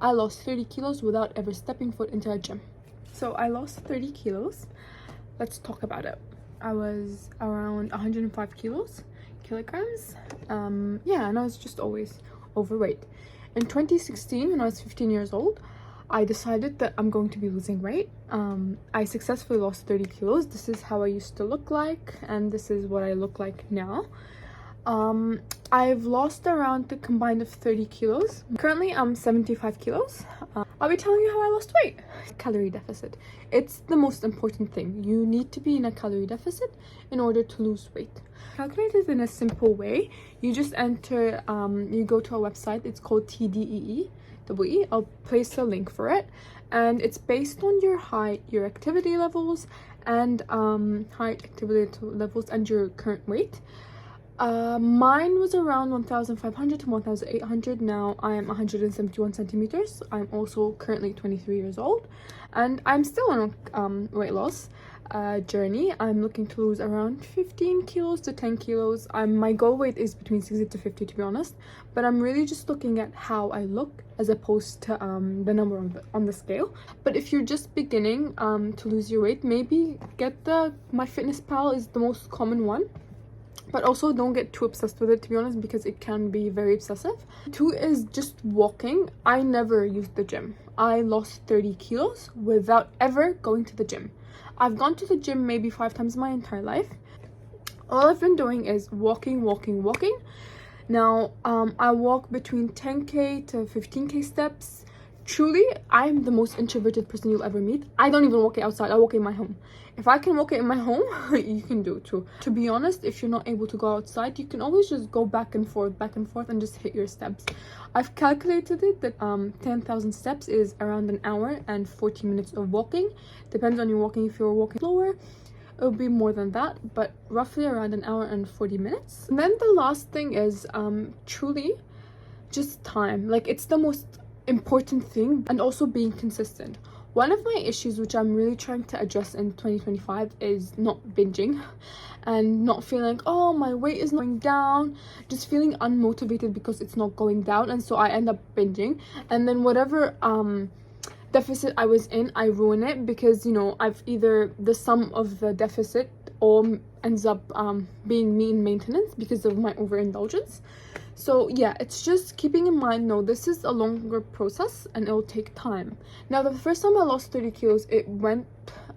I lost 30 kilos without ever stepping foot into a gym. So I lost 30 kilos. Let's talk about it. I was around 105 kilograms. Yeah, and I was just always overweight. In 2016, when I was 15 years old, I decided that I'm going to be losing weight. I successfully lost 30 kilos. This is how I used to look like, and this is what I look like now. I've lost around the combined of 30 kilos. Currently, I'm 75 kilos. I'll be telling you how I lost weight. Calorie deficit. It's the most important thing. You need to be in a calorie deficit in order to lose weight. Calculate it in a simple way. You just enter, you go to a website. It's called TDEE. I'll place a link for it. And it's based on your height, your activity levels, and your current weight. Mine was around 1,500 to 1,800. Now I am 171 centimeters. I'm also currently 23 years old, and I'm still on a weight loss journey. I'm looking to lose around 15 kilos to 10 kilos. My goal weight is between 60 to 50, to be honest, but I'm really just looking at how I look as opposed to the number on the scale. But if you're just beginning to lose your weight, maybe get the MyFitnessPal is the most common one. But also don't get too obsessed with it, to be honest, because it can be very obsessive. 2 is just walking. I never used the gym. I lost 30 kilos without ever going to the gym. I've gone to the gym maybe 5 times my entire life. All I've been doing is walking. Now, I walk between 10k to 15k steps. Truly, I'm the most introverted person you'll ever meet. I don't even walk it outside. I walk it in my home. If I can walk it in my home, you can do it too. To be honest, if you're not able to go outside, you can always just go back and forth and just hit your steps. I've calculated it that 10,000 steps is around an hour and 40 minutes of walking. Depends on your walking. If you're walking slower, it'll be more than that, but roughly around an hour and 40 minutes. And then the last thing is truly just time. Like, it's the most important thing, and also being consistent. One of my issues, which I'm really trying to address in 2025, is not binging and not feeling, oh, my weight is not going down, just feeling unmotivated because it's not going down, and so I end up binging, and then whatever deficit I was in, I ruin it because, you know, I've either the sum of the deficit or ends up being me in maintenance because of my overindulgence. So yeah, it's just keeping in mind, no, this is a longer process and it'll take time. Now, the first time I lost 30 kilos,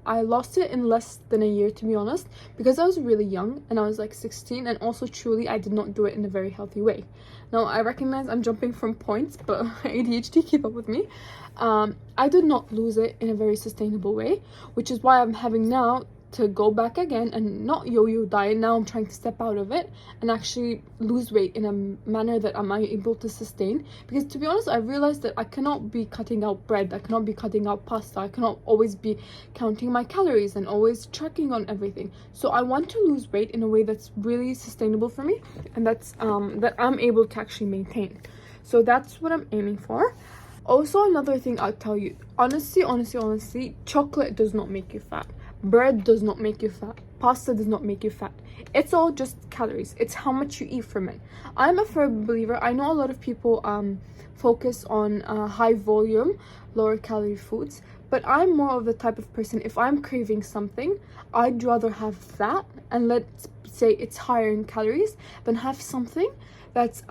I lost it in less than a year, to be honest, because I was really young and I was like 16, and also truly I did not do it in a very healthy way. Now, I recognize I'm jumping from points, but ADHD, keep up with me. I did not lose it in a very sustainable way, which is why I'm having now to go back again and not yo-yo diet. Now I'm trying to step out of it and actually lose weight in a manner that I'm able to sustain, because to be honest, I realized that I cannot be cutting out bread, I cannot be cutting out pasta, I cannot always be counting my calories and always tracking on everything. So I want to lose weight in a way that's really sustainable for me, and that's that I'm able to actually maintain. So that's what I'm aiming for. Also, another thing I'll tell you, honestly, chocolate does not make you fat. Bread does not make you fat. Pasta does not make you fat. It's all just calories. It's how much you eat from it. I'm a firm believer. I know a lot of people focus on high volume, lower calorie foods, but I'm more of the type of person, if I'm craving something, I'd rather have that, and let's say it's higher in calories, than have something that's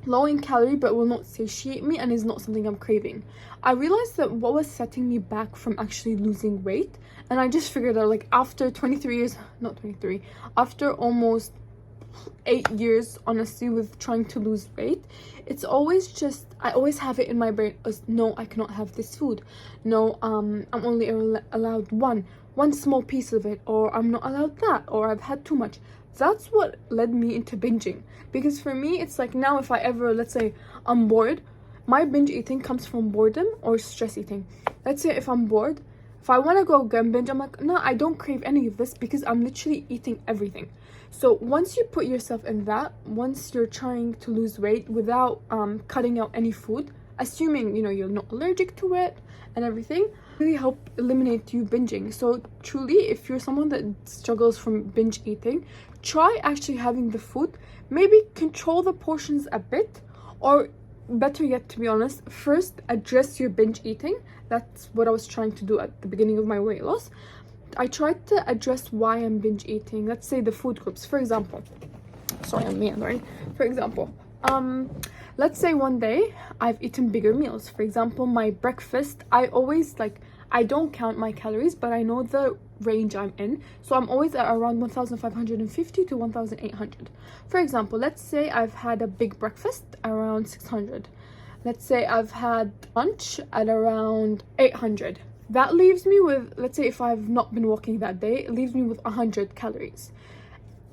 low in calorie but will not satiate me and is not something I'm craving. I realized that what was setting me back from actually losing weight, and I just figured out, like, after after almost 8 years, honestly, with trying to lose weight, it's always just, I always have it in my brain as, no, I cannot have this food, no, I'm only allowed one small piece of it, or I'm not allowed that, or I've had too much. That's what led me into binging, because for me, it's like, now if I ever, let's say I'm bored, my binge eating comes from boredom or stress eating. Let's say if I'm bored, if I want to go and binge, I'm like, no, I don't crave any of this because I'm literally eating everything. So once you put yourself in that, once you're trying to lose weight without cutting out any food, assuming, you know, you're not allergic to it and everything, really help eliminate you binging. So truly, if you're someone that struggles from binge eating, try actually having the food, maybe control the portions a bit, or better yet, to be honest, first address your binge eating. That's what I was trying to do at the beginning of my weight loss. I tried to address why I'm binge eating. Let's say the food groups, for example. Sorry, I'm meandering. For example, let's say one day I've eaten bigger meals. For example, my breakfast, I don't count my calories, but I know the range I'm in. So I'm always at around 1,550 to 1,800. For example, let's say I've had a big breakfast around 600. Let's say I've had lunch at around 800. That leaves me with, let's say if I've not been walking that day, it leaves me with 100 calories.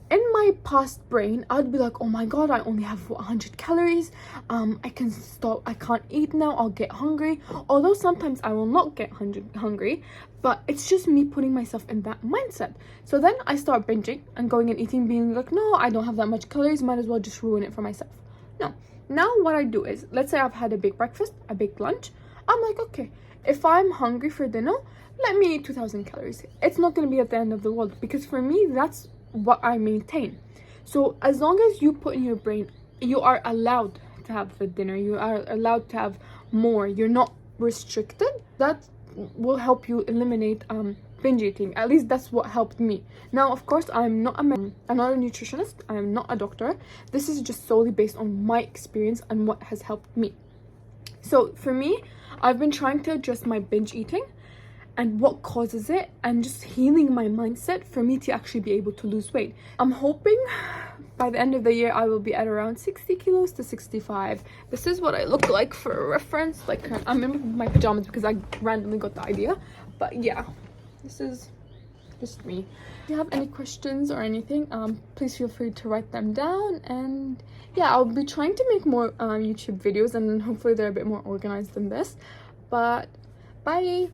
In my past brain, I'd be like, oh my god, I only have 100 calories. I can stop. I can't eat now. I'll get hungry. Although sometimes I will not get hungry, but it's just me putting myself in that mindset. So then I start binging and going and eating, being like, no, I don't have that much calories. Might as well just ruin it for myself. No. Now what I do is, let's say I've had a big breakfast, a big lunch. I'm like, okay, if I'm hungry for dinner, let me eat 2,000 calories. It's not going to be at the end of the world, because for me, that's what I maintain. So as long as you put in your brain, you are allowed to have the dinner, you are allowed to have more, you're not restricted, that will help you eliminate binge eating. At least that's what helped me. Now, of course, I'm not a nutritionist, I'm not a doctor. This is just solely based on my experience and what has helped me. So for me, I've been trying to address my binge eating and what causes it, and just healing my mindset for me to actually be able to lose weight. I'm hoping by the end of the year I will be at around 60 kilos to 65. This is what I look like for reference. Like, I'm in my pajamas because I randomly got the idea. But yeah, this is just me. If you have any questions or anything, please feel free to write them down. And yeah, I'll be trying to make more YouTube videos, and hopefully they're a bit more organized than this. But bye.